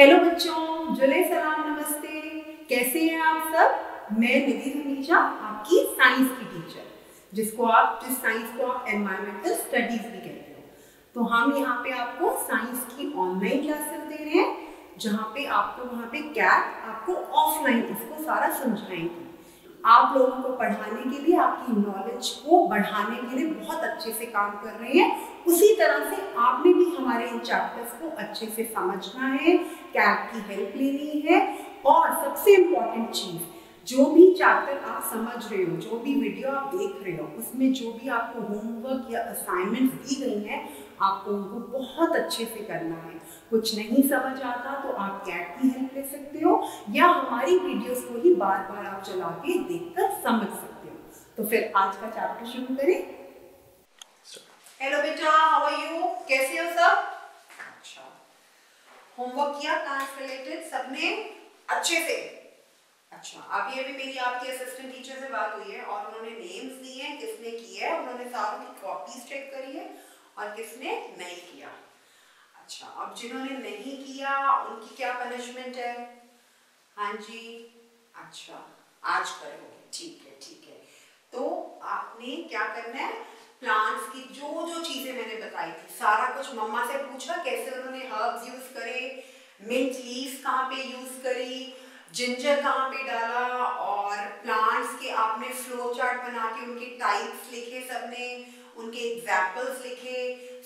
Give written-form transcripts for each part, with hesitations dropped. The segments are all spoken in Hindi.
हेलो बच्चों, जुले सलाम, नमस्ते। कैसे हैं आप सब? मैं निधि धमीजा, आपकी साइंस की टीचर, जिस साइंस को आप एनवायरमेंटल स्टडीज भी कहते हो। तो हम यहाँ पे आपको साइंस की ऑनलाइन क्लासेस दे रहे हैं, जहाँ पे आपको वहाँ पे कैट आपको ऑफलाइन उसको सारा समझाएंगे। आप लोगों को पढ़ाने के लिए, आपकी नॉलेज को बढ़ाने के लिए बहुत अच्छे से काम कर रहे हैं। उसी तरह से आपने भी हमारे इन चैप्टर्स को अच्छे से समझना है, कैट की हेल्प लेनी है। और सबसे इम्पॉर्टेंट चीज, जो भी चैप्टर आप समझ रहे हो, जो भी वीडियो आप देख रहे हो, उसमें जो भी आपको होमवर्क या असाइनमेंट दी गई है, आपको उनको बहुत अच्छे से करना है। कुछ नहीं समझ आता तो आप कैट की हेल्प ले सकते हो, या हमारी वीडियोस को ही बार बार आप चला के देखकर समझ सकते हो। तो फिर आज का चैप्टर शुरू करें। हेलो बेटा, हाउ आर यू? कैसे हो सब? अच्छा, होमवर्क किया प्लांट्स रिलेटेड सबने अच्छे से? अच्छा, अब ये भी मेरी आपकी असिस्टेंट टीचर से बात हुई है और उन्होंने नेम्स दिए हैं, किसने किया है, उन्होंने सारों की कॉपीज चेक करी है और किसने नहीं किया। अच्छा, अब जिन्होंने नहीं किया उनकी क्या पनिशमेंट है? हाँ जी, अच्छा, आज करोगे, ठीक है ठीक है। तो आपने क्या करना है, प्लांट्स की जो जो चीजें मैंने बताई थी सारा कुछ मम्मा से पूछा, कैसे उन्होंने हर्ब्स यूज करे, मिंट लीव्स कहाँ पे यूज करी, जिंजर कहाँ पे डाला, और प्लांट्स के आपने फ्लो चार्ट बना के उनके टाइप्स लिखे, सबने उनके एग्जाम्पल्स लिखे,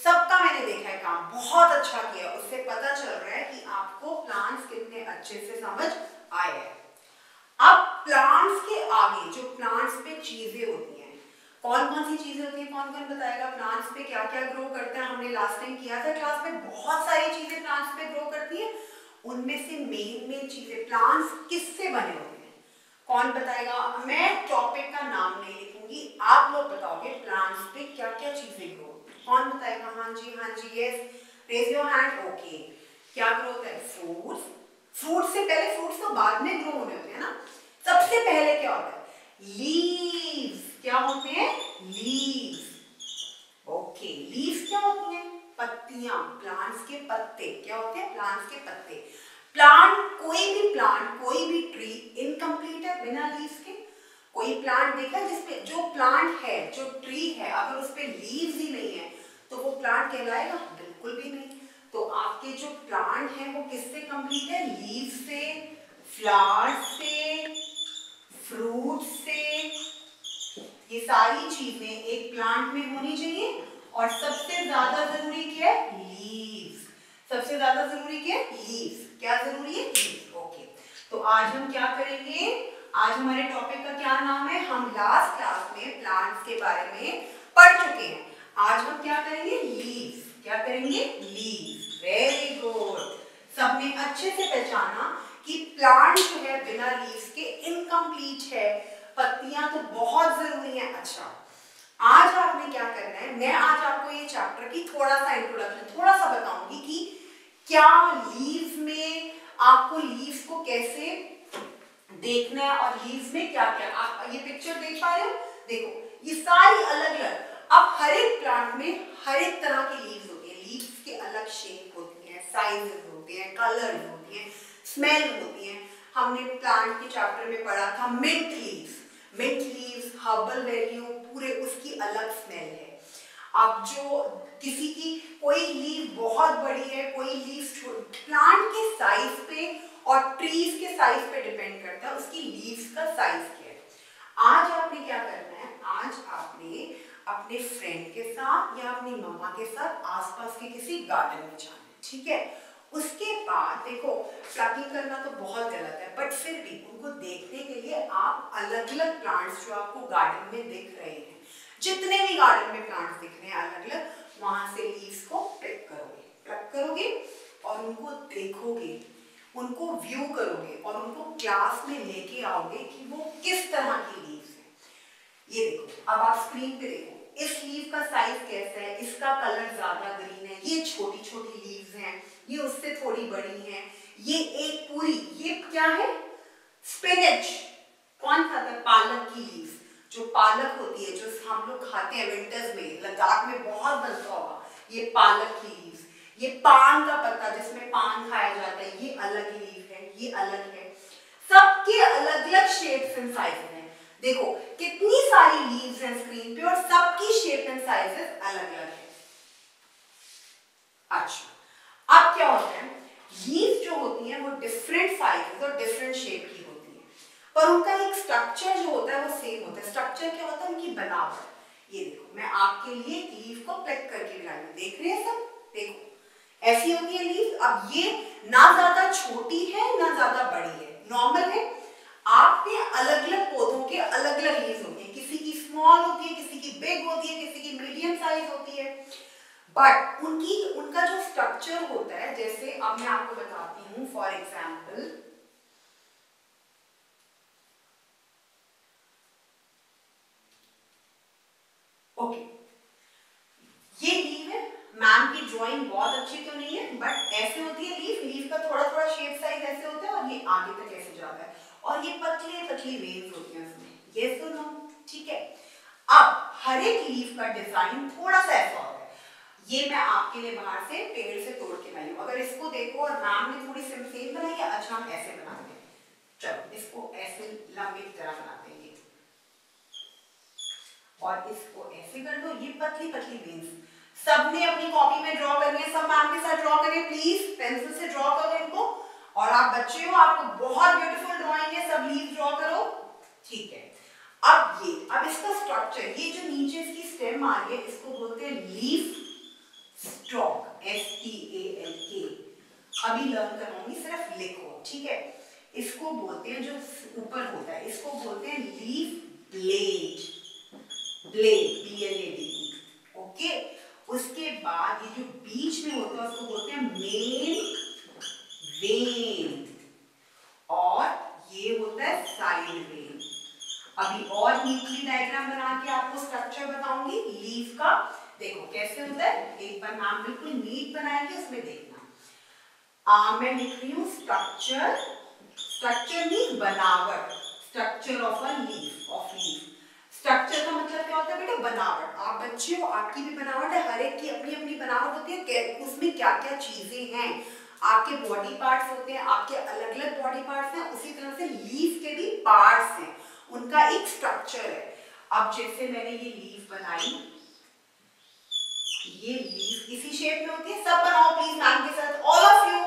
सबका मैंने देखा है काम, बहुत अच्छा किया। उससे पता चल रहा है कि आपको प्लांट्स कितने अच्छे से समझ आए हैं। अब प्लांट्स के आगे जो प्लांट्स पे चीजें होती हैं, कौन कौन सी चीजें होती हैं, कौन कौन बताएगा प्लांट्स पे क्या क्या ग्रो करता है? हमने लास्ट टाइम किया था क्लास में, बहुत सारी चीजें प्लांट्स पे ग्रो करती हैं। उनमें से मेन चीजें, प्लांट्स किससे बने होते हैं, कौन बताएगा? मैं टॉपिक का नाम नहीं लिखूंगी, आप लोग बताओगे प्लांट्स पे क्या क्या चीजें ग्रो, कौन बताएगा? हाँ जी, yes, raise your hand. Okay, क्या ग्रो होता है? फ्रूट्स। फ्रूट्स से पहले, फ्रूट्स तो बाद में ग्रो होने होते हैं ना। सबसे पहले क्या होता है? लीव्स। क्या होते हैं? लीव्स। ओके, लीव्स क्या होती हैं? पत्तियां, प्लांट्स के पत्ते। क्या होते हैं? प्लांट्स के पत्ते। प्लांट, कोई भी ट्री इनकम्प्लीट है बिना लीव्स के। कोई प्लांट देखा जिसपे, जो प्लांट है, जो ट्री है, अगर उस पे लीव्स ही नहीं है तो वो प्लांट कहलाएगा? बिल्कुल भी नहीं। तो आपके जो प्लांट है वो किससे कंप्लीट है? लीव से, फ्लावर से, फ्रूट से। ये सारी चीजें एक प्लांट में होनी चाहिए। और सबसे ज्यादा जरूरी क्या है? लीव्स। सबसे ज्यादा जरूरी क्या है? लीव्स। क्या जरूरी है? लीव्स। ओके, तो आज हम क्या करेंगे? आज हमारे टॉपिक का क्या नाम है? हम लास्ट क्लास में प्लांट्स के बारे में पढ़ चुके हैं। आज हम क्या करेंगे? लीव्स। क्या करेंगे? लीव्स। वेरी गुड, सबने अच्छे से पहचाना कि प्लांट जो है बिना लीव्स के इनकम्प्लीट है। पत्तियां तो बहुत जरूरी है। अच्छा, आज आपने क्या करना है, मैं आज आपको ये चैप्टर की थोड़ा सा इंट्रोडक्शन, थोड़ा सा बताऊंगी कि क्या लीव्स में, आपको लीव्स को कैसे देखना है और लीव्स में क्या क्या। आप ये पिक्चर देख पा रहे हो? देखो, ये सारी अलग अलग, अब हर एक प्लांट में हर एक तरह की लीव्स होती है। लीव्स के अलग शेप होती है, साइजेस होते हैं, कलर्स होती हैं, स्मेल होती है। हमने प्लांट के चैप्टर में पढ़ा था mint leaves. Mint leaves, herbal value, पूरे उसकी अलग स्मेल है। अब जो किसी की कोई लीव बहुत बड़ी है, कोई लीव, प्लांट के साइज पे और ट्रीज के साइज पे डिपेंड करता है उसकी लीव्स का साइज क्या है। आज आपने क्या करना है? आज आपने अपने फ्रेंड के साथ या अपनी मम्मा के साथ आसपास के किसी गार्डन में जाना है, ठीक है? उसके बाद देखो, प्लकिंग करना तो बहुत गलत है, बट फिर भी उनको देखने के लिए आप अलग अलग प्लांट्स जो आपको गार्डन में दिख रहे हैं, जितने भी गार्डन में प्लांट्स दिख रहे हैं अलग अलग, वहां से लीव्स को पिक करोगे और उनको देखोगे, उनको व्यू करोगे और उनको क्लास में लेके आओगे कि वो किस तरह की लीव्स हैं। ये देखो, अब आप स्क्रीन पे देखो, इस लीव का साइज कैसा है, इसका कलर ज्यादा ग्रीन है, ये छोटी छोटी लीव्स हैं, ये उससे थोड़ी बड़ी हैं, ये एक पूरी, ये क्या है? स्पिनच। कौन खाता है? पालक की लीव्स। जो पालक होती है, जो हम लोग खाते हैं विंटर्स में, लद्दाख में बहुत बनता होगा, ये पालक की लीव्स। ये पान का पत्ता जिसमें पान खाया जाता है, ये अलग ही लीफ है, ये अलग है। सबके अलग अलग शेप्स एंड साइजेस हैं। देखो कितनी सारी लीव्स हैं स्क्रीन पे और सबकी शेप एंड साइजेस अलग अलग है। अच्छा अब क्या होता है, लीव्स जो होती हैं वो डिफरेंट साइजेस और डिफरेंट शेप की होती है, पर उनका एक स्ट्रक्चर जो होता है वो सेम होता है। स्ट्रक्चर क्या होता है, उनकी बनावट। ये देखो मैं आपके लिए लीफ को प्लग करके लाई हूं, देख रहे हैं सब, देखो ऐसी होती है लीफ। अब ये ना ज्यादा छोटी है ना ज्यादा बड़ी है, नॉर्मल है। आपने अलग अलग पौधों के अलग अलग लीव्स होती है, किसी की स्मॉल होती है, किसी की बिग होती है, किसी की मीडियम साइज होती है, बट उनका जो स्ट्रक्चर होता है, जैसे अब मैं आपको बताती हूं फॉर एग्जाम्पल, ओके ये लीफ है। मैम की ड्राइंग बहुत अच्छी तो नहीं है, बट ऐसे होती है लीफ। लीफ का थोड़ा थोड़ा शेप साइज ऐसे होता है और ये आगे तक ऐसे जाता है और ये पतली पतली वेव्स होती हैं उसमें, ये सुनो, ठीक है। अब हर एक लीफ का डिजाइन थोड़ा सा ऐसा होता है। ये मैं आपके लिए बाहर से पेड़ से तोड़ के लाई हूं। अगर इसको देखो और मैम ने थोड़ी सिंपल बनाई है, अच्छा हम ऐसे बनाते हैं, चलो इसको ऐसे लंबी तरह बनाते हैं ये, और इसको ऐसे कर दो। ये पतली पतली वेव्स सबने अपनी कॉपी में ड्रॉ करनी है, सब मैम के साथ ड्रॉ करिए प्लीज, पेंसिल से ड्रॉ करो इनको। और आप बच्चे हो, आपको बहुत ब्यूटीफुल ड्राइंग है, सब लीफ ड्रॉ करो, ठीक है। अब इसका स्ट्रक्चर, ये जो नीचे इसकी स्टेम आ रही है, इसको बोलते हैं लीफ स्टॉक, STALK। अभी लर्न कराऊंगी, सिर्फ लिखो, ठीक है। इसको बोलते हैं, जो ऊपर होता है इसको बोलते हैं लीफ ब्लेड, BLAD, ओके। उसके बाद ये जो बीच में होता है उसको बोलते हैं मेन वेन, और ये होता है साइड वेन। अभी और नीटली डायग्राम बना के आपको स्ट्रक्चर बताऊंगी लीफ का, देखो कैसे होता है। एक बार नाम बिल्कुल नीट बनाएंगे, उसमें देखना। मैं लिख रही हूँ स्ट्रक्चर, स्ट्रक्चर मीन बनावट, structure of a leaf, of leaf. Structure का मतलब क्या होता है बेटा, बनावट। आप बच्चे हो, आपकी भी बनावट है, हर एक की अपनी अपनी बनावट होती है, उसमें क्या क्या चीजें हैं। आपके बॉडी पार्ट्स होते हैं, आपके अलग अलग बॉडी पार्ट्स हैं, उसी तरह से लीफ के भी पार्ट्स हैं, उनका एक स्ट्रक्चर है। अब जैसे मैंने ये लीफ बनाई, ये लीफ इसी शेप में होती है, सब बनाओ प्लीज मैम के साथ, all of you.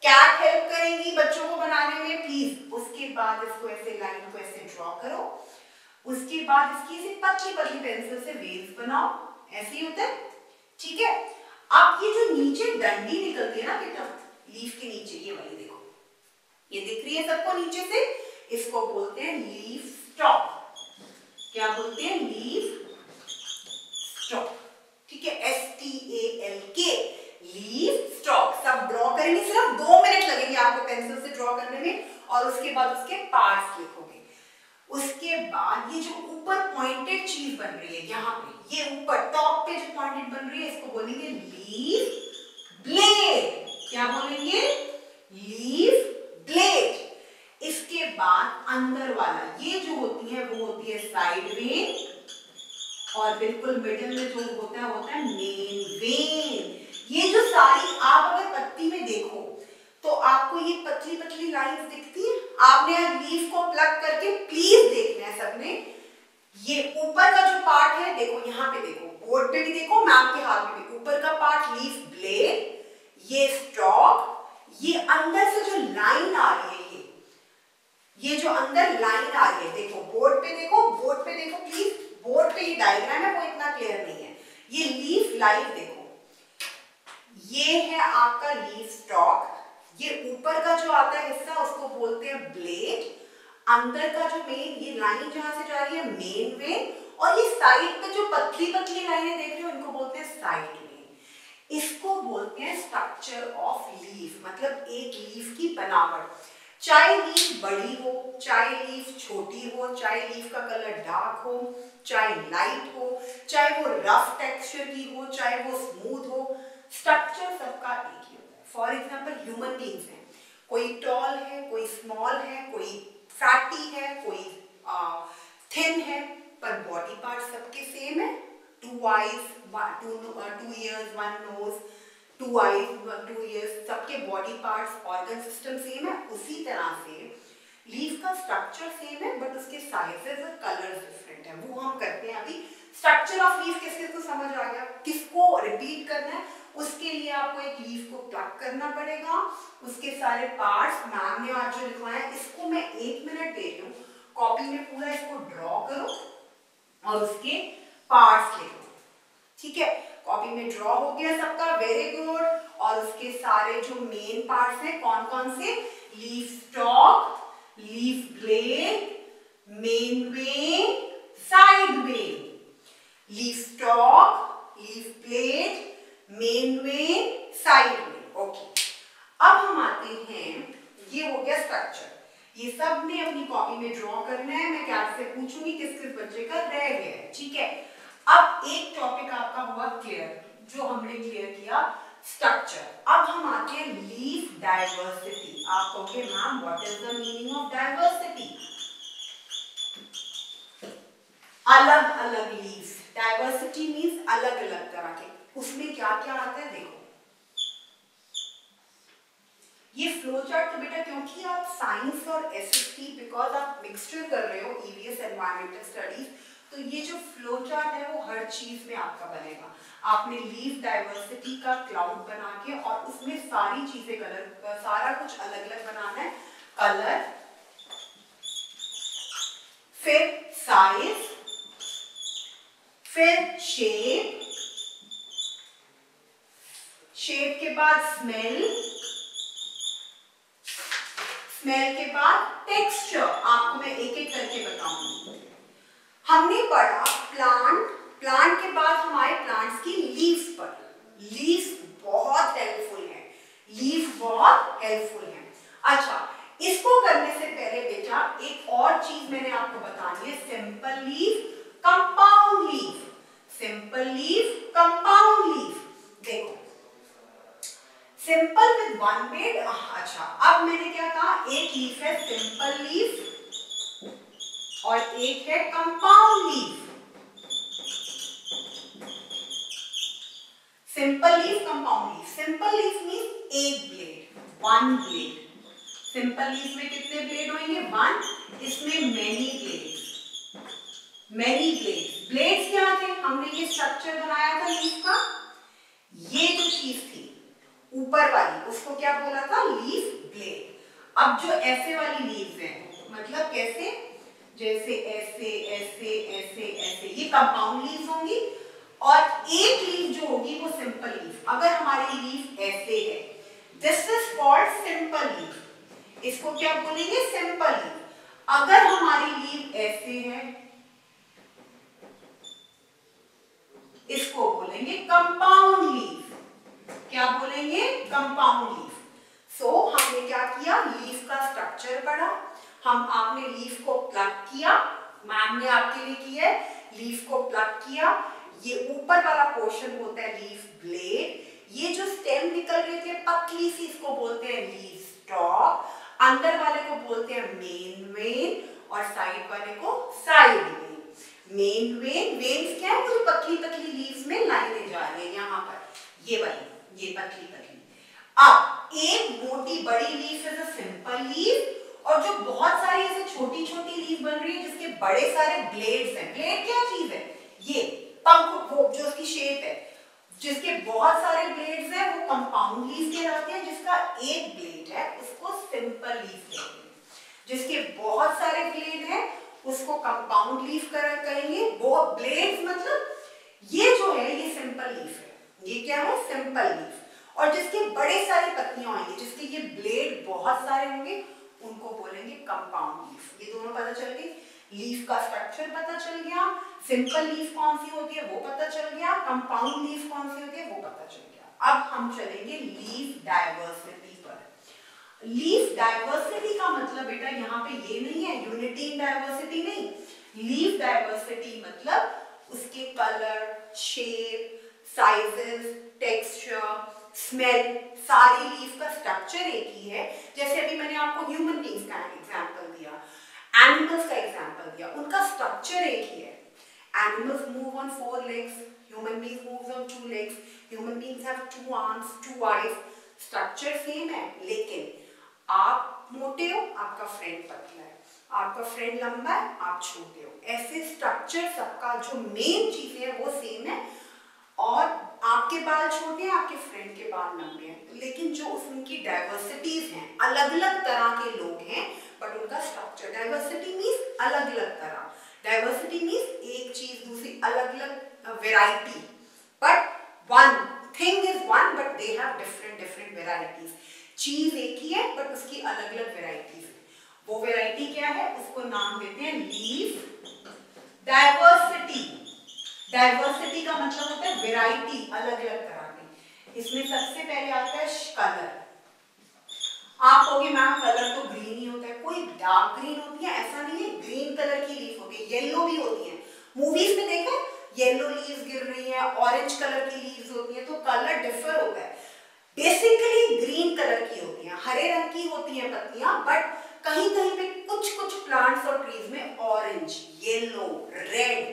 Kate help करेंगी बच्चों को बनाने में प्लीज। उसके बाद इसको ऐसे लाइन को ऐसे ड्रॉ करो, उसके बाद इसकी ऐसे पतली पतली पेंसिल से वेव्स बनाओ, ऐसे ही होता है, ठीक है। अब ये जो नीचे डंडी निकलती है ना बेटा लीफ के नीचे, ये वाली देखो, ये दिख रही है सबको नीचे से, इसको बोलते हैं लीफ स्टॉक। क्या बोलते हैं, लीफ स्टॉक, ठीक है, STALK, लीफ स्टॉक। सब ड्रॉ करेंगे, सिर्फ 2 मिनट लगेंगे आपको पेंसिल से ड्रॉ करने में, और उसके बाद उसके पार्ट्स लिखोगे। उसके बाद ये जो ऊपर पॉइंटेड चीज बन रही है, यहाँ पे ये ऊपर टॉप पे जो पॉइंटेड बन रही है, इसको बोलेंगे लीफ ब्लेड। क्या बोलेंगे, लीफ ब्लेड। इसके बाद अंदर वाला ये जो होती है वो होती है साइड वेन, और बिल्कुल मिडिल में जो होता है मेन वेन। ये जो सारी, आप अगर पत्ती में देखो तो आपको ये पतली पतली लाइंस दिखती है। आपने लीफ को प्लग करके प्लीज देखना है सबने। ये ऊपर का जो पार्ट है, देखो यहाँ पे देखो, बोर्ड पे भी देखो, मैम के हाथ में भी, ऊपर का पार्ट लीफ ब्लेड, ये स्टॉक, ये अंदर से जो लाइन आ रही है, ये जो अंदर लाइन आ रही है, देखो बोर्ड पे देखो, बोर्ड पे देखो प्लीज, बोर्ड पे ये डायग्राम है वो इतना क्लियर नहीं है, ये लीफ लाइव देखो, ये है आपका लीफ स्टॉक। ये ऊपर का जो आता है हिस्सा उसको बोलते हैं ब्लेड, अंदर का जो मेन ये लाइन जहां से जा रही है मेन वेन, और ये साइड पे जो पतली पतली लाइनें देख रहे हो इनको बोलते हैं साइड वेन। इसको बोलते हैं स्ट्रक्चर ऑफ लीफ, मतलब एक लीफ की बनावट। चाहे लीफ बड़ी हो, चाहे लीफ छोटी हो, चाहे लीफ का कलर डार्क हो, चाहे लाइट हो, चाहे वो रफ टेक्सचर की हो, चाहे वो स्मूथ हो, स्ट्रक्चर सबका एक ही होता है। फॉर एग्जाम्पल ह्यूमन बींग्स हैं, कोई टॉल है, कोई स्मॉल है, कोई फैटी है, कोई थिन है, पर बॉडी पार्ट सबके सेम है। 2 eyes, 2 ears, 1 nose, 2 eyes 2 years, सबके body parts organ system same है, उसी तरह से लीफ का स्ट्रक्चर सेम है बट उसके साइजेस और कलर्स डिफरेंट है। वो हम करते हैं अभी। स्ट्रक्चर ऑफ लीफ किस किस को समझ आ गया, किसको रिपीट करना है, उसके लिए आपको एक लीफ को प्लग करना पड़ेगा, उसके सारे पार्ट्स मैम ने आज जो लिखवाया है इसको मैं 1 मिनट दे रही हूँ, कॉपी में पूरा इसको ड्रॉ करो और उसके पार्ट्स लिखो, ठीक है। कॉपी में ड्रॉ हो गया सबका, वेरी गुड। और उसके सारे जो मेन पार्ट्स हैं कौन कौन से, leaf stock, leaf blade, main vein, side when, leaf stock, leaf blade, main vein, side when. Okay, अब हम आते हैं, ये हो गया स्ट्रक्चर, ये सब ने अपनी कॉपी में ड्रॉ करना है। मैं क्लास से पूछूंगी किस किस बच्चे का रह गया है, ठीक है। अब एक टॉपिक आपका हुआ क्लियर, जो हमने क्लियर किया स्ट्रक्चर। अब हम आते हैं लीफ डाइवर्सिटी। आप कहोगे ma'am what is the meaning of diversity, अलग अलग लीव्स, डाइवर्सिटी मींस अलग अलग तरह के, उसमें क्या क्या आता है देखो। ये फ्लो चार्ट तो बेटा क्योंकि आप साइंस और एसएसटी बिकॉज आप मिक्सचर कर रहे हो ईवीएस एनवायरमेंटल स्टडीज, तो ये जो फ्लो चार्ट है वो हर चीज में आपका बनेगा। आपने लीफ डाइवर्सिटी का क्लाउड बना के और उसमें सारी चीजें कलर, सारा कुछ अलग अलग बनाना है, कलर, फिर साइज, फिर शेप, शेप के बाद स्मेल, स्मेल के बाद टेक्सचर। आपको मैं एक एक करके बताऊंगी। हमने पढ़ा प्लांट, प्लांट के बाद हमारे प्लांट्स की लीव्स पर, लीव्स बहुत हेल्पफुल है, लीफ बहुत हेल्पफुल है। अच्छा, इसको करने से पहले बेटा एक और चीज मैंने आपको बतानी है, simple leaf, compound leaf, simple leaf, compound leaf. देखो सिंपल विद वन ब्लेड, अच्छा अब मैंने क्या कहा, एक लीफ है सिंपल लीफ और एक है compound leaf. Simple leaf, compound leaf. Simple leaf means एक blade, one blade. Simple leaf में कितने ब्लेड होंगे, वन, इसमें many blades, many blades. Blades क्या थे, हमने ये स्ट्रक्चर बनाया था लीफ का, ये जो चीज थी ऊपर वाली उसको क्या बोला था, लीफ ब्लेड। अब जो ऐसे वाली लीव्स हैं, मतलब कैसे, जैसे ऐसे ऐसे ऐसे ऐसे, ये कंपाउंड लीव्स होंगी और एक लीफ जो होगी वो सिंपल लीफ। अगर हमारी लीफ ऐसे है, this is called simple leaf, इसको क्या बोलेंगे, सिंपल लीफ। अगर हमारी लीफ ऐसे है, इसको बोलेंगे कंपाउंड लीफ। क्या बोलेंगे, कंपाउंड लीफ। सो हमने क्या किया, लीफ का स्ट्रक्चर पढ़ा, हम आपने लीफ को प्लग किया, मैम ने आपके लिए किया है, लीफ को प्लग किया। ये ऊपर वाला पोर्शन होता है लीफ ब्लेड, ये जो स्टेम निकल रही थी पतली सी, इसको बोलते हैं लीफ स्टॉक, अंदर वाले को बोलते हैं मेन वेन और साइड वाले को side when. Main vein, veins क्या है, वो पतली पतली लीव्स में लाइनें जा रही है, यहाँ पर ये वाली, ये पतली पतली। अब एक मोटी बड़ी leaf is a simple leaf, और जो बहुत सारी ऐसे छोटी छोटी लीफ बन रही है जिसके बड़े सारे ब्लेड्स हैं। ब्लेड क्या चीज है, ये पंख, वो जो उसकी शेप है, जिसके बहुत सारे ब्लेड्स हैं वो कंपाउंड लीफ कहलाते हैं। जिसका एक ब्लेड है उसको सिंपल लीफ कहते हैं, जिसके बहुत सारे ब्लेड हैं उसको कंपाउंड लीफ कहेंगे। वो ब्लेड्स मतलब ये जो है ये सिंपल लीफ है, ये क्या है, सिंपल लीफ। और जिसके बड़े सारे पत्तियां होंगी, जिसके ये ब्लेड बहुत सारे होंगे, उनको बोलेंगे कंपाउंड लीफ। ये दोनों पता चल गई, लीफ का स्ट्रक्चर पता चल गया, सिंपल लीफ कौन सी होती है वो पता चल गया, कंपाउंड लीफ कौन सी होती है वो पता चल गया। अब हम चलेंगे लीफ डाइवर्सिटी पर। लीफ डाइवर्सिटी का मतलब बेटा यहाँ पे ये नहीं है यूनिटी इन डाइवर्सिटी, नहीं। लीफ डाइवर्सिटी मतलब उसके colour, shape, sizes, texture, smell, सारी लीफ का स्ट्रक्चर एक ही है। जैसे अभी मैंने आपको ह्यूमन बीइंग्स का एग्जांपल दिया, एनिमल्स का एग्जांपल दिया, उनका स्ट्रक्चर एक ही है। Animals move on 4 legs. Human beings move on 2 legs. Human beings have 2 arms, 2 eyes. Structure same है, लेकिन आप मोटे हो, आपका फ्रेंड पतला है, आपका फ्रेंड लंबा है, आप छोटे हो। ऐसे स्ट्रक्चर सबका जो मेन चीजें है वो सेम है, और आपके बाल छोटे हैं, आपके फ्रेंड के बाल लंबे हैं, लेकिन जो उनकी डाइवर्सिटीज हैं, अलग अलग तरह के लोग हैं, बट उनका स्ट्रक्चर, डाइवर्सिटी मीन्स अलग अलग तरह, डाइवर्सिटी मीन्स एक चीज दूसरी अलग अलग variety, but one thing is one but they have different different varieties. चीज एक ही है बट उसकी अलग अलग वेराइटीज है। वो वेराइटी क्या है, उसको नाम देते हैं लीफ डाइवर्सिटी। डाइवर्सिटी का मतलब होता है वेराइटी, अलग अलग तरह की। इसमें सबसे पहले आता है कलर। आप कहोगे मैम कलर तो ग्रीन ही होता है, कोई डार्क ग्रीन होती है, ऐसा नहीं है, ग्रीन कलर की लीफ होती है, येलो भी होती है। मूवीज में देखा येलो लीव्स गिर रही है, ऑरेंज कलर की लीव्स होती है, तो कलर डिफर होता है। बेसिकली ग्रीन कलर की होती है, हरे रंग की होती है पत्तियां, बट कहीं कहीं पे कुछ कुछ प्लांट्स और ट्रीज में ऑरेंज, येलो, रेड,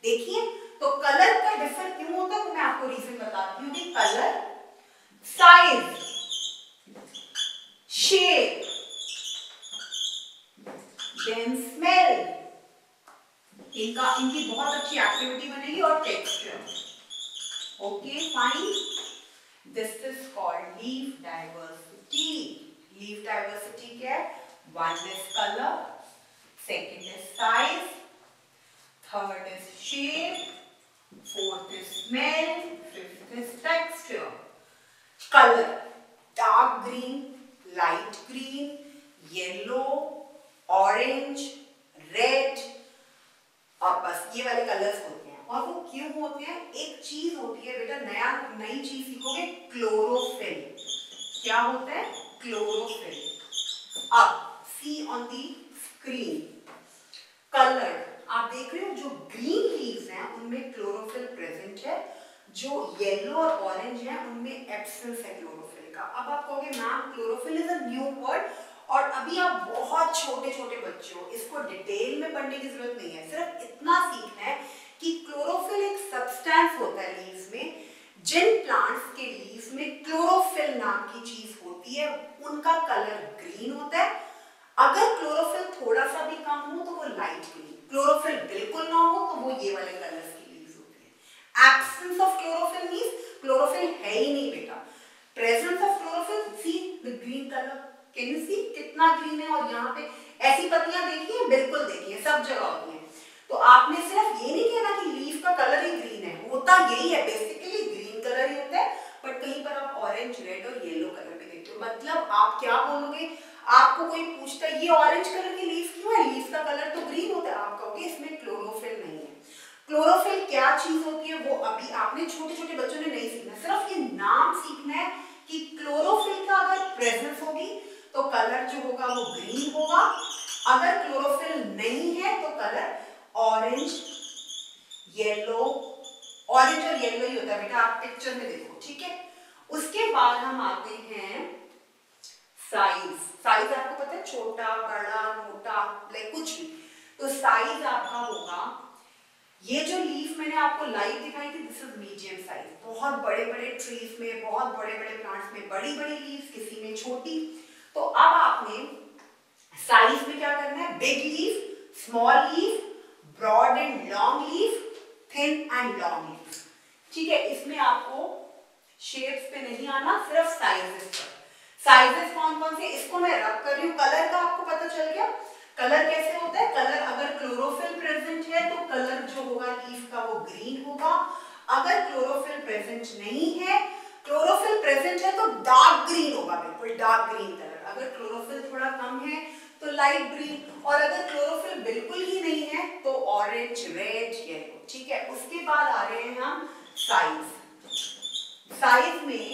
देखिए तो कलर का डिफर क्यों होता है, तो मैं आपको रीजन बताती हूँ कि colour, size, shape, then smell, इनकी बहुत अच्छी एक्टिविटी बनेगी, और texture. Okay fine, this is called leaf diversity. Leaf diversity क्या है, one is colour, second is size, third is shape, fourth is smell, fifth is texture. Colour, dark green, light green, yellow, orange, red, और बस ये वाले कलर्स होते हैं। और वो क्यों होते हैं, एक चीज होती है बेटा, नई चीज सीखोगे, क्लोरोफिल। क्या होता है, क्लोरोफिल। अब सी ऑन दी स्क्रीन, कलर आप देख रहे हो, जो ग्रीन लीव्स हैं उनमें क्लोरोफिल प्रेजेंट है, जो येलो और ऑरेंज है उनमें एब्सेंस है क्लोरोफिल का। अब आप कहोगे ma'am chlorophyll is a new word, और अभी आप बहुत छोटे छोटे बच्चे हो, इसको डिटेल में पढ़ने की जरूरत नहीं है, सिर्फ इतना सीखना है कि क्लोरोफिल एक सब्सटेंस होता है लीव्स में। जिन प्लांट्स के लीव्स में क्लोरोफिल नाम की चीज होती है उनका कलर ग्रीन होता है। अगर क्लोरोफिल थोड़ा सा भी कम हो तो वो लाइट ग्रीन, क्लोरोफिल बिल्कुल ना हो तो वो ये वाले कलर्स की लीव्स होती है। Absence of chlorophyll means chlorophyll है ही नहीं बेटा, presence of chlorophyll, see the green colour, can you see कितना ग्रीन है। और यहाँ पे ऐसी पत्तियां देखी है, बिल्कुल देखी है, सब जगह होती है। तो आपने सिर्फ ये नहीं कहना कि लीफ का कलर ही ग्रीन है, होता यही है, बेसिकली ग्रीन कलर ही होता है, बट कहीं पर आप ऑरेंज, रेड और येलो कलर भी देखते हो। मतलब आप क्या बोलोगे, आपको कोई पूछता है ये ऑरेंज कलर की लीफ क्यों है, लीफ का कलर तो ग्रीन होता है, आप कहोगे इसमें क्लोरोफिल नहीं है। क्लोरोफिल क्या चीज होती है वो अभी आपने छोटे छोटे बच्चों ने नहीं सीखना, सिर्फ ये नाम सीखना है कि क्लोरोफिल का अगर प्रेजेंस होगी तो कलर जो होगा वो ग्रीन होगा, अगर क्लोरोफिल नहीं है तो कलर ऑरेंज, येलो, ऑरेंज और येलो ही होता है बेटा, आप पिक्चर में देखो, ठीक है। उसके बाद हम आते हैं साइज। साइज आपको पता है, छोटा, बड़ा, मोटा, लाइक कुछ भी, तो साइज आपका होगा, ये जो लीफ मैंने आपको लाइव दिखाई थी, दिस इज मीडियम साइज। बहुत बड़े बड़े ट्रीज में, बहुत बड़े बड़े प्लांट्स में बड़ी बड़ी लीफ, किसी में छोटी। तो अब आपने साइज में क्या करना है, big leaf, small leaf, broad and long leaf, thin and long leaf, ठीक है। इसमें आपको शेप्स पे नहीं आना, सिर्फ साइजेस पर। साइजेस कौन कौन से, इसको मैं रब कर रही हूँ। कलर का आपको पता चल गया, कलर कैसे होता है, कलर अगर क्लोरोफिल प्रेजेंट है तो कलर जो होगा लीफ का वो ग्रीन होगा, अगर क्लोरोफिल प्रेजेंट नहीं है, क्लोरोफिल प्रेजेंट है तो डार्क ग्रीन होगा, बिल्कुल डार्क ग्रीन कलर। अगर क्लोरोफिल थोड़ा कम है तो लाइट ग्रीन, और अगर क्लोरोफिल बिल्कुल ही नहीं है तो ऑरेंज, रेड, येलो, ठीक है। उसके बाद आ रहे हैं हम साइज। साइज में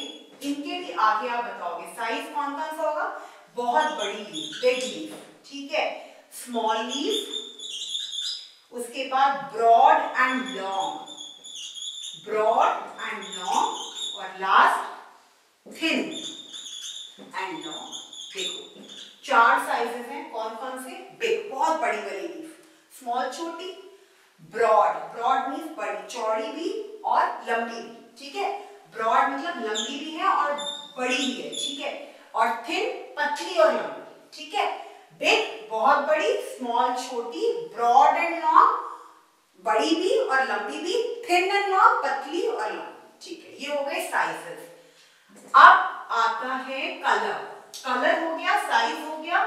इनके भी आगे आप बताओगे साइज कौन कौन सा होगा, बहुत बड़ी लीफ, बिग लीफ, ठीक है, स्मॉल लीफ, उसके बाद broad and long, broad and long, और लास्ट थिन एंड लॉन्ग। देखो 4 साइजेस हैं, कौन कौन से, बिग बहुत बड़ी वाली लीफ, स्मॉल छोटी, ब्रॉड, ब्रॉड मीन्स बड़ी, चौड़ी भी और लंबी भी, ठीक है। ब्रॉड मतलब लंबी भी है और बड़ी भी है, ठीक है। और थिन पतली और लंबी, ठीक है। बिग बहुत बड़ी, स्मॉल छोटी, ब्रॉड एंड लॉन्ग बड़ी भी और लंबी भी, थिन एंड लॉन्ग पतली और लंबी, ठीक है। ये हो गए साइजेस। अब आता है कलर, कलर हो गया, साइज हो गया,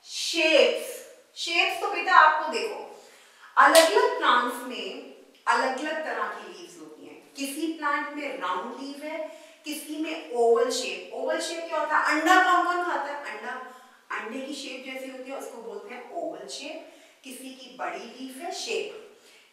शेप्स। शेप्स तो बेटा आपको देखो अलग अलग प्लांट्स में अलग अलग तरह की लीव्स होती हैं। किसी प्लांट में राउंड लीव है, किसी में ओवल शेप। ओवल शेप क्या होता है? अंडा कौन कौन खाता है? अंडा, अंडे की शेप जैसी होती है उसको बोलते हैं ओवल शेप। किसी की बड़ी लीफ है शेप,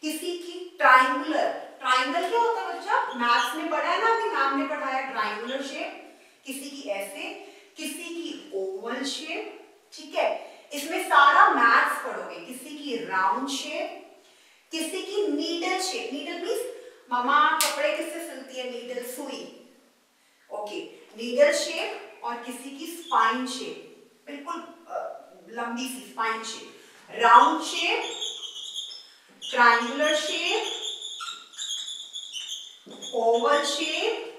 किसी की ट्राइंगुलर। ट्राइंगल क्या होता है बच्चा? मैथ्स में पढ़ा है ना, अभी मैम ने पढ़ाया ट्राइंगुलर शेप। किसी की ऐसे, किसी की ओवल शेप, ठीक है। इसमें सारा मैथ्स पढ़ोगे। किसी की राउंड शेप, किसी की नीडल शेप। नीडल मींस मम्मा कपड़े किससे सिलती है? नीडल, सुई, ओके, नीडल शेप। और किसी की स्पाइन शेप, बिल्कुल लंबी सी spine shape. Round shape, triangular shape, oval shape,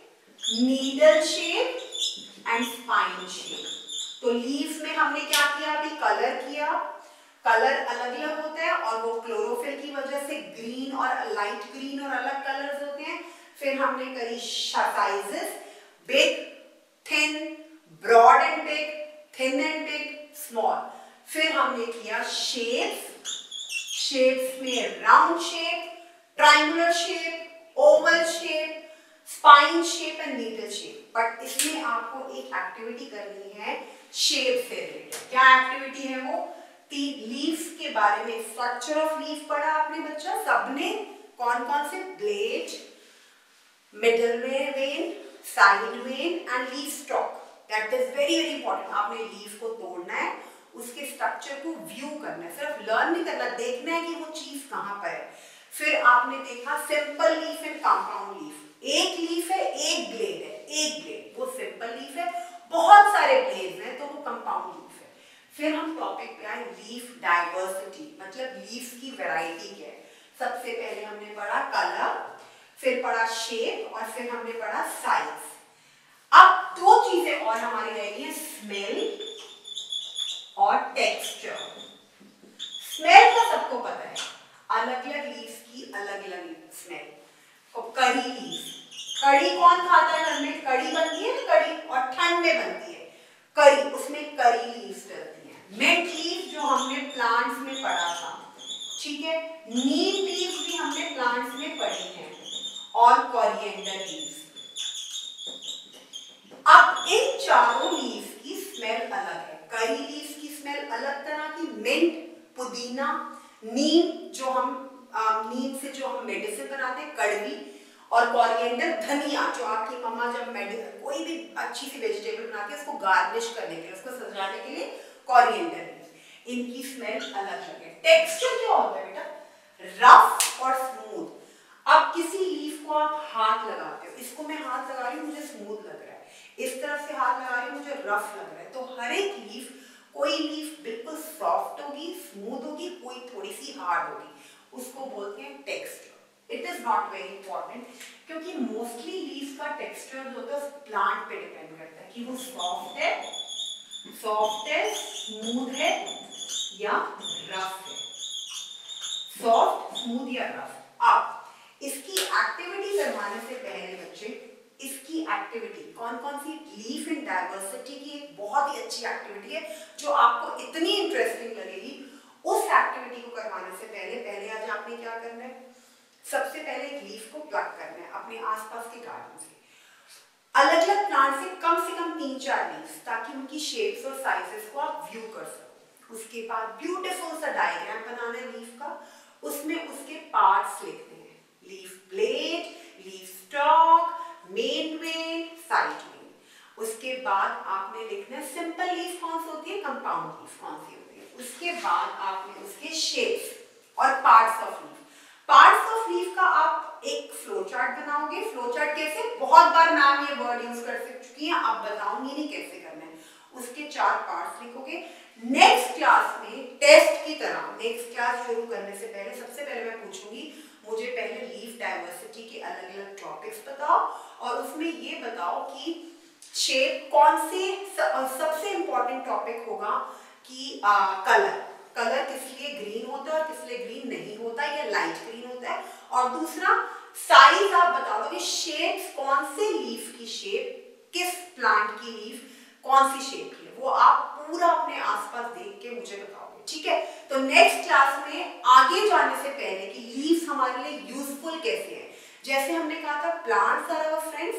needle shape and spine shape. तो लीफ में हमने क्या किया? अभी कलर किया। कलर अलग अलग होते हैं और वो क्लोरोफिल की वजह से ग्रीन और लाइट ग्रीन और अलग कलर्स होते हैं। फिर हमने करी sizes, big, thin, broad and big, thin and big, small. फिर हमने किया शेप्स। शेप्स में round shape, triangular shape, oval shape, spine shape and needle shape. But इसमें आपको एक एक्टिविटी करनी है शेप से रिलेटेड। क्या एक्टिविटी है वो? लीफ के बारे में, स्ट्रक्चर ऑफ लीफ पढ़ा आपने बच्चा सबने? कौन कौन से? Blade, middle when, side when and leaf stock. That is very very important. आपने लीफ को तोड़ना है, उसके स्ट्रक्चर को व्यू करना है, सिर्फ लर्न नहीं करना, देखना है कि वो चीज कहां पर है। फिर आपने देखा simple leaf and compound leaf. एक लीफ है, एक ब्लेड है, एक ब्लेड, वो सिंपल लीफ है। बहुत सारे ब्लेड हैं तो वो कंपाउंड लीफ है। फिर हम टॉपिक पे आए लीफ डाइवर्सिटी, मतलब लीफ की वैरायटी क्या है। सबसे पहले हमने पढ़ा कलर, फिर पढ़ा शेप और फिर हमने पढ़ा साइज। अब दो चीजें और हमारी रह गई हैं, स्मेल और टेक्सचर। स्मेल का सबको पता है, अलग अलग लीव्स की अलग अलग स्मेल। और करी लीव्स, कड़ी कौन खाता है घर में? कड़ी बनती है ना, कड़ी, और ठंड में बनती है करी, उसमें करी लीव्स डलती हैं। मिंट लीव जो हमने प्लांट्स में पढ़ा था, ठीक है। नीम लीव्स भी हमने प्लांट्स में पढ़ी हैं, और कोरिएंडर लीव्स। अब इन चारों लीव्स की स्मेल अलग है। करी लीव्स की स्मेल अलग तरह की, मिंट, पुदीना, नीम जो हम नीम से जो हम मेडिसिन बनाते हैं कड़वी, और कोरिएंडर धनिया जो आपकी मम्मा जब कोई भी अच्छी सी वेजिटेबल बनाती है उसको गार्निश करने के लिए, उसको सजाने के लिए कोरिएंडर लीव्स। इनकी स्मेल अलग अलग है। टेक्सचर क्या होता है बेटा? रफ और स्मूथ। अब किसी लीफ को आप हाथ लगाते हो, इसको मैं हाथ लगा रही हूँ मुझे स्मूथ लग रहा है, इस तरफ से हाथ लगा रही हूँ मुझे रफ लग रहा है। तो हर एक लीफ, कोई लीफ बिल्कुल सॉफ्ट होगी, स्मूथ होगी, कोई थोड़ी सी हार्ड होगी, उसको बोलते हैं texture. It is not very important, क्योंकि मोस्टली लीफ का टेक्सचर जो होता है प्लांट पे डिपेंड करता है कि वो सॉफ्ट है, स्मूथ है या रफ है। सॉफ्ट, स्मूथ या रफ। अब इसकी एक्टिविटी करवाने से पहले बच्चे, इसकी एक्टिविटी कौन कौन सी? लीफ इन डाइवर्सिटी की एक बहुत ही अच्छी एक्टिविटी है जो आपको इतनी इंटरेस्टिंग लगेगी। उस एक्टिविटी को करवाने से पहले आज आपने क्या करना है? सबसे पहले एक लीफ को प्लग करना है अपने आसपास के गार्डन से, अलग अलग प्लांट से कम 3-4 लीव्स, ताकि उनकी शेप्स और साइजेस को आप व्यू कर सको। उसके बाद ब्यूटीफुल सा डायग्राम बनाना है लीफ का, उसमें उसके पार्ट्स लिखते हैं, leaf blade, leaf stock, main vein, side when. उसके बाद आपने लिखना है सिंपल लीफ कौन सी होती है, कंपाउंड लीफ कौन सी होती है। उसके बाद आपने उसके शेप्स और parts of leaf, parts of leaf का आप एक फ्लो चार्ट बनाओगे। फ्लो चार्ट कैसे? बहुत बार मैम ये वर्ड यूज कर चुकी हैं, अब बताऊंगी नहीं कैसे करना है। उसके 4 पार्ट्स लिखोगे, नेक्स्ट क्लास में टेस्ट की तरह, नेक्स्ट क्लास शुरू करने से पहले सबसे पहले मैं पूछूंगी मुझे पहले लीफ डाइवर्सिटी के अलग अलग टॉपिक्स बताओ और उसमें ये बताओ कि शेप कौन से, सबसे इंपॉर्टेंट टॉपिक होगा कि कलर किस लिए ग्रीन होता है और किस लिए ग्रीन नहीं होता या लाइट ग्रीन होता है, और दूसरा साइज आप बता दो कि शेप्स कौन से लीफ की शेप, किस प्लांट की लीफ कौन सी शेप की है, वो आप पूरा अपने आसपास देख के मुझे बताओगे, ठीक है। तो नेक्स्ट क्लास में आगे जाने से पहले कि लीव्स हमारे लिए यूजफुल कैसे हैं, जैसे हमने कहा था plants are our friends,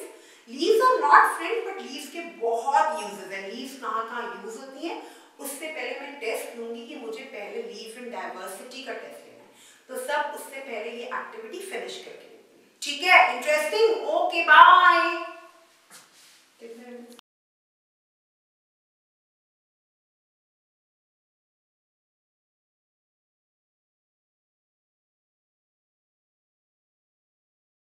leaves are not friends but leaves के बहुत यूजेस हैं, लीव्स कहाँ यूज होती हैं, उससे पहले मैं टेस्ट लूंगी कि मुझे पहले लीफ इन डाइवर्सिटी का टेस्ट लेना है, तो सब उससे पहले ये एक्टिविटी फिनिश करके, ठीक है। Interesting, okay bye.